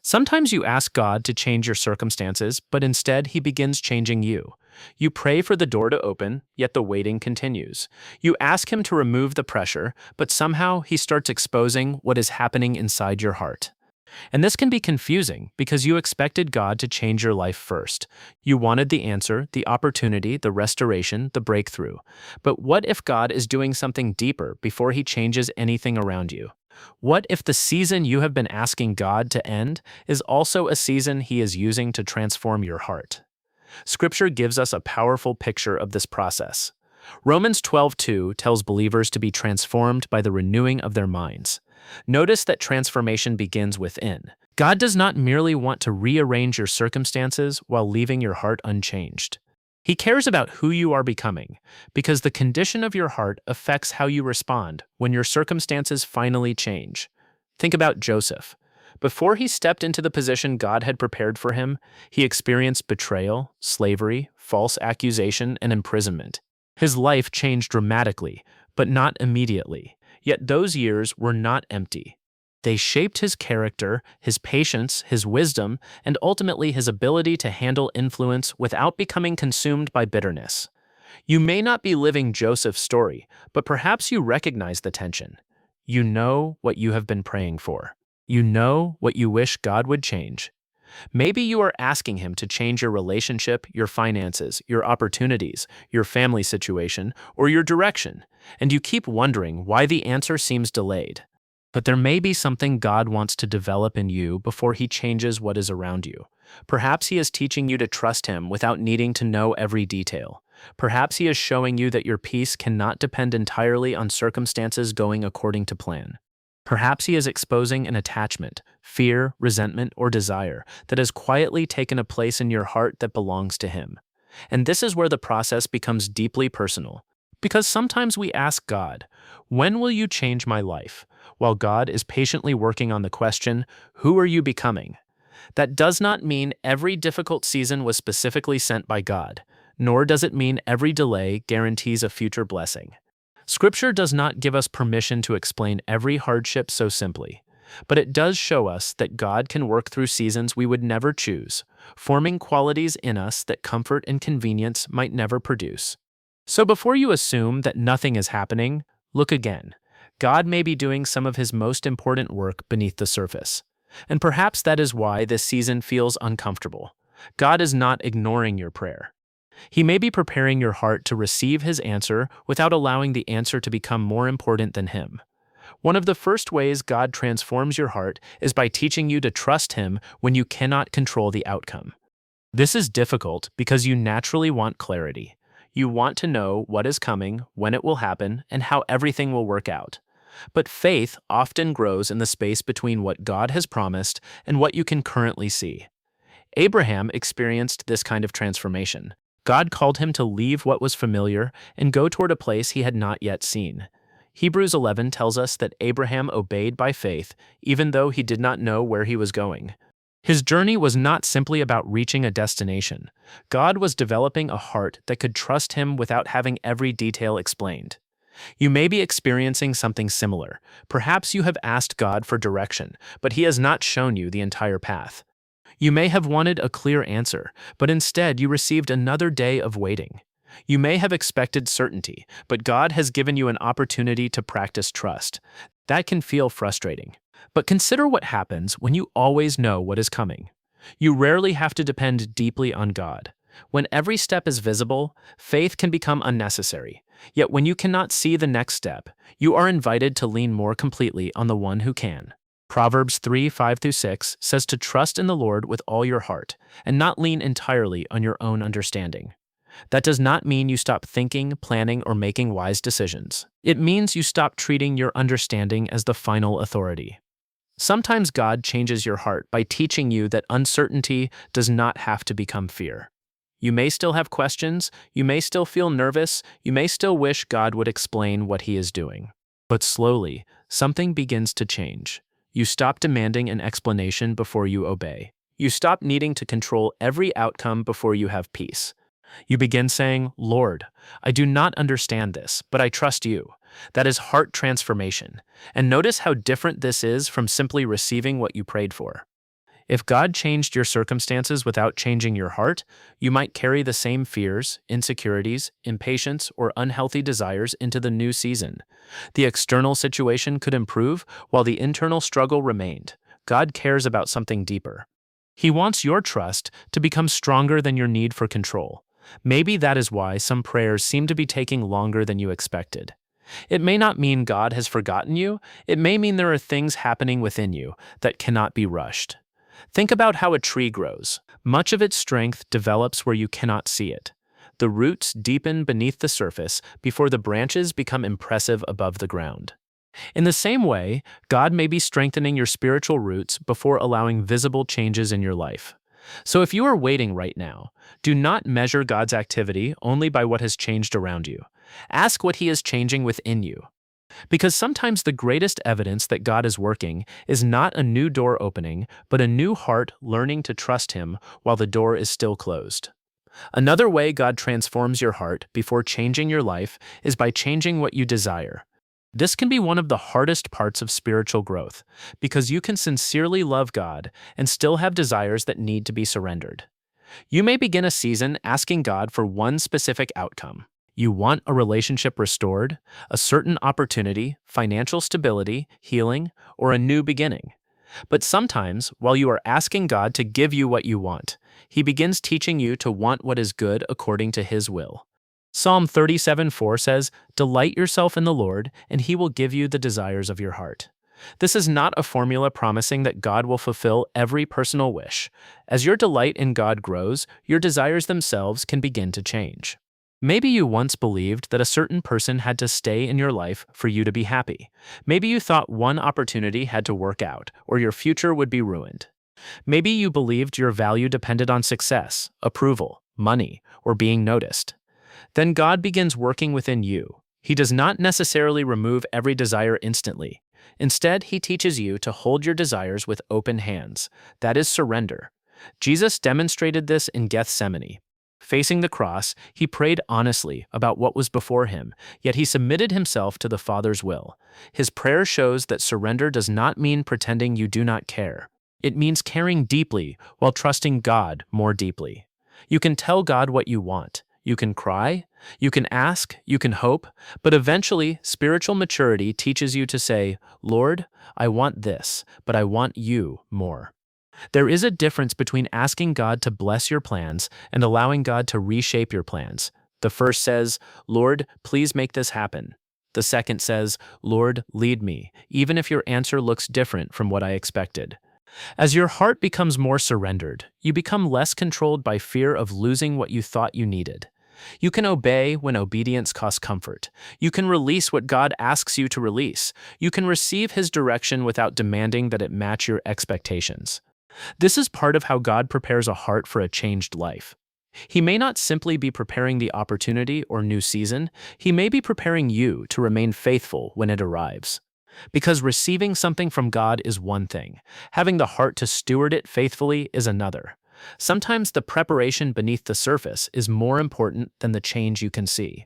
Sometimes you ask God to change your circumstances, but instead He begins changing you. You pray for the door to open, yet the waiting continues. You ask Him to remove the pressure, but somehow He starts exposing what is happening inside your heart. And this can be confusing because you expected God to change your life first. You wanted the answer, the opportunity, the restoration, the breakthrough. But what if God is doing something deeper before He changes anything around you? What if the season you have been asking God to end is also a season He is using to transform your heart? Scripture gives us a powerful picture of this process. Romans 12:2 tells believers to be transformed by the renewing of their minds. Notice that transformation begins within. God does not merely want to rearrange your circumstances while leaving your heart unchanged. He cares about who you are becoming, because the condition of your heart affects how you respond when your circumstances finally change. Think about Joseph. Before he stepped into the position God had prepared for him, he experienced betrayal, slavery, false accusation, and imprisonment. His life changed dramatically, but not immediately. Yet those years were not empty. They shaped his character, his patience, his wisdom, and ultimately his ability to handle influence without becoming consumed by bitterness. You may not be living Joseph's story, but perhaps you recognize the tension. You know what you have been praying for. You know what you wish God would change. Maybe you are asking Him to change your relationship, your finances, your opportunities, your family situation, or your direction, and you keep wondering why the answer seems delayed. But there may be something God wants to develop in you before He changes what is around you. Perhaps He is teaching you to trust Him without needing to know every detail. Perhaps He is showing you that your peace cannot depend entirely on circumstances going according to plan. Perhaps He is exposing an attachment, fear, resentment, or desire that has quietly taken a place in your heart that belongs to Him. And this is where the process becomes deeply personal. Because sometimes we ask God, "When will you change my life?" while God is patiently working on the question, "Who are you becoming?" That does not mean every difficult season was specifically sent by God, nor does it mean every delay guarantees a future blessing. Scripture does not give us permission to explain every hardship so simply, but it does show us that God can work through seasons we would never choose, forming qualities in us that comfort and convenience might never produce. So before you assume that nothing is happening, look again. God may be doing some of His most important work beneath the surface. And perhaps that is why this season feels uncomfortable. God is not ignoring your prayer. He may be preparing your heart to receive His answer without allowing the answer to become more important than Him. One of the first ways God transforms your heart is by teaching you to trust Him when you cannot control the outcome. This is difficult because you naturally want clarity. You want to know what is coming, when it will happen, and how everything will work out. But faith often grows in the space between what God has promised and what you can currently see. Abraham experienced this kind of transformation. God called him to leave what was familiar and go toward a place he had not yet seen. Hebrews 11 tells us that Abraham obeyed by faith, even though he did not know where he was going. His journey was not simply about reaching a destination. God was developing a heart that could trust Him without having every detail explained. You may be experiencing something similar. Perhaps you have asked God for direction, but He has not shown you the entire path. You may have wanted a clear answer, but instead you received another day of waiting. You may have expected certainty, but God has given you an opportunity to practice trust. That can feel frustrating. But consider what happens when you always know what is coming. You rarely have to depend deeply on God. When every step is visible, faith can become unnecessary. Yet when you cannot see the next step, you are invited to lean more completely on the one who can. Proverbs 3:5-6 says to trust in the Lord with all your heart and not lean entirely on your own understanding. That does not mean you stop thinking, planning, or making wise decisions. It means you stop treating your understanding as the final authority. Sometimes God changes your heart by teaching you that uncertainty does not have to become fear. You may still have questions, you may still feel nervous, you may still wish God would explain what He is doing. But slowly, something begins to change. You stop demanding an explanation before you obey. You stop needing to control every outcome before you have peace. You begin saying, "Lord, I do not understand this, but I trust you." That is heart transformation. And notice how different this is from simply receiving what you prayed for. If God changed your circumstances without changing your heart, you might carry the same fears, insecurities, impatience, or unhealthy desires into the new season. The external situation could improve while the internal struggle remained. God cares about something deeper. He wants your trust to become stronger than your need for control. Maybe that is why some prayers seem to be taking longer than you expected. It may not mean God has forgotten you, it may mean there are things happening within you that cannot be rushed. Think about how a tree grows. Much of its strength develops where you cannot see it. The roots deepen beneath the surface before the branches become impressive above the ground. In the same way, God may be strengthening your spiritual roots before allowing visible changes in your life. So if you are waiting right now, do not measure God's activity only by what has changed around you. Ask what He is changing within you. Because sometimes the greatest evidence that God is working is not a new door opening, but a new heart learning to trust Him while the door is still closed. Another way God transforms your heart before changing your life is by changing what you desire. This can be one of the hardest parts of spiritual growth, because you can sincerely love God and still have desires that need to be surrendered. You may begin a season asking God for one specific outcome. You want a relationship restored, a certain opportunity, financial stability, healing, or a new beginning. But sometimes, while you are asking God to give you what you want, He begins teaching you to want what is good according to His will. Psalm 37:4 says, "Delight yourself in the Lord, and He will give you the desires of your heart." This is not a formula promising that God will fulfill every personal wish. As your delight in God grows, your desires themselves can begin to change. Maybe you once believed that a certain person had to stay in your life for you to be happy. Maybe you thought one opportunity had to work out, or your future would be ruined. Maybe you believed your value depended on success, approval, money, or being noticed. Then God begins working within you. He does not necessarily remove every desire instantly. Instead, He teaches you to hold your desires with open hands. That is surrender. Jesus demonstrated this in Gethsemane. Facing the cross, He prayed honestly about what was before Him, yet He submitted Himself to the Father's will. His prayer shows that surrender does not mean pretending you do not care. It means caring deeply while trusting God more deeply. You can tell God what you want. You can cry, you can ask, you can hope, but eventually, spiritual maturity teaches you to say, "Lord, I want this, but I want you more." There is a difference between asking God to bless your plans and allowing God to reshape your plans. The first says, "Lord, please make this happen." The second says, "Lord, lead me, even if your answer looks different from what I expected." As your heart becomes more surrendered, you become less controlled by fear of losing what you thought you needed. You can obey when obedience costs comfort. You can release what God asks you to release. You can receive His direction without demanding that it match your expectations. This is part of how God prepares a heart for a changed life. He may not simply be preparing the opportunity or new season, He may be preparing you to remain faithful when it arrives. Because receiving something from God is one thing, having the heart to steward it faithfully is another. Sometimes the preparation beneath the surface is more important than the change you can see.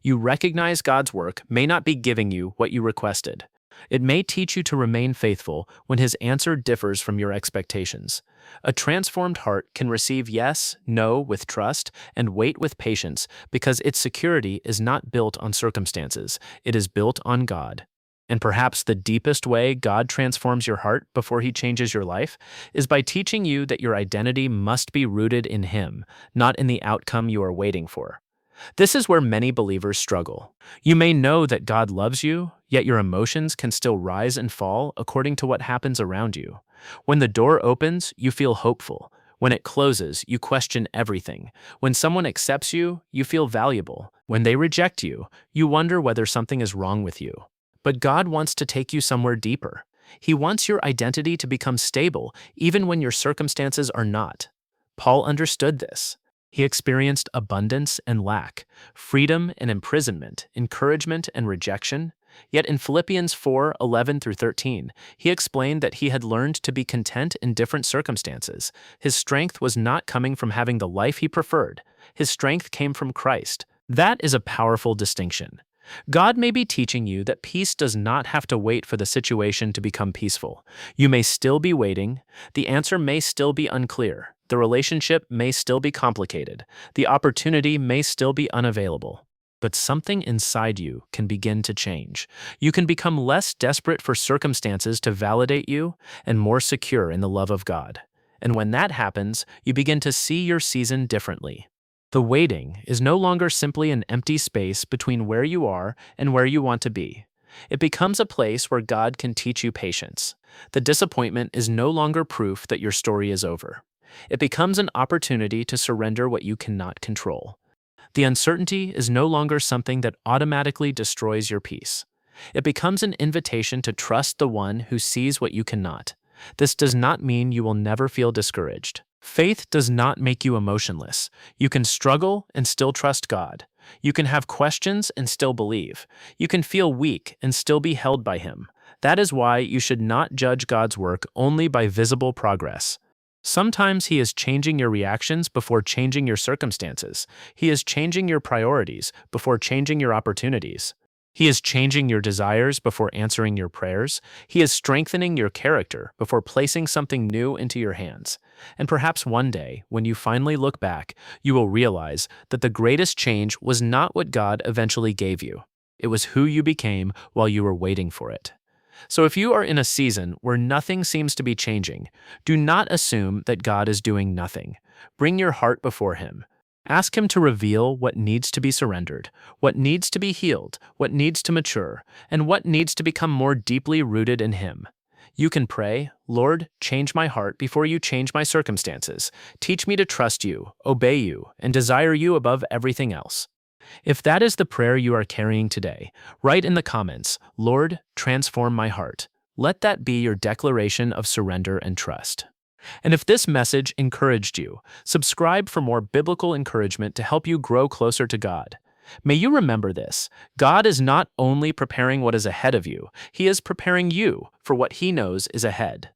You recognize God's work may not be giving you what you requested. It may teach you to remain faithful when His answer differs from your expectations. A transformed heart can receive yes, no with trust, and wait with patience because its security is not built on circumstances, it is built on God. And perhaps the deepest way God transforms your heart before He changes your life is by teaching you that your identity must be rooted in Him, not in the outcome you are waiting for. This is where many believers struggle. You may know that God loves you, yet your emotions can still rise and fall according to what happens around you. When the door opens, you feel hopeful. When it closes, you question everything. When someone accepts you, you feel valuable. When they reject you, you wonder whether something is wrong with you. But God wants to take you somewhere deeper. He wants your identity to become stable even when your circumstances are not. Paul understood this. He experienced abundance and lack, freedom and imprisonment, encouragement and rejection. Yet in Philippians 4:11-13, he explained that he had learned to be content in different circumstances. His strength was not coming from having the life he preferred. His strength came from Christ. That is a powerful distinction. God may be teaching you that peace does not have to wait for the situation to become peaceful. You may still be waiting, the answer may still be unclear, the relationship may still be complicated, the opportunity may still be unavailable. But something inside you can begin to change. You can become less desperate for circumstances to validate you and more secure in the love of God. And when that happens, you begin to see your season differently. The waiting is no longer simply an empty space between where you are and where you want to be. It becomes a place where God can teach you patience. The disappointment is no longer proof that your story is over. It becomes an opportunity to surrender what you cannot control. The uncertainty is no longer something that automatically destroys your peace. It becomes an invitation to trust the one who sees what you cannot. This does not mean you will never feel discouraged. Faith does not make you emotionless. You can struggle and still trust God. You can have questions and still believe. You can feel weak and still be held by Him. That is why you should not judge God's work only by visible progress. Sometimes He is changing your reactions before changing your circumstances. He is changing your priorities before changing your opportunities. He is changing your desires before answering your prayers. He is strengthening your character before placing something new into your hands. And perhaps one day, when you finally look back, you will realize that the greatest change was not what God eventually gave you. It was who you became while you were waiting for it. So if you are in a season where nothing seems to be changing, do not assume that God is doing nothing. Bring your heart before Him. Ask Him to reveal what needs to be surrendered, what needs to be healed, what needs to mature, and what needs to become more deeply rooted in Him. You can pray, Lord, change my heart before you change my circumstances. Teach me to trust you, obey you, and desire you above everything else. If that is the prayer you are carrying today, write in the comments, Lord, transform my heart. Let that be your declaration of surrender and trust. And if this message encouraged you, subscribe for more biblical encouragement to help you grow closer to God. May you remember this: God is not only preparing what is ahead of you, He is preparing you for what He knows is ahead.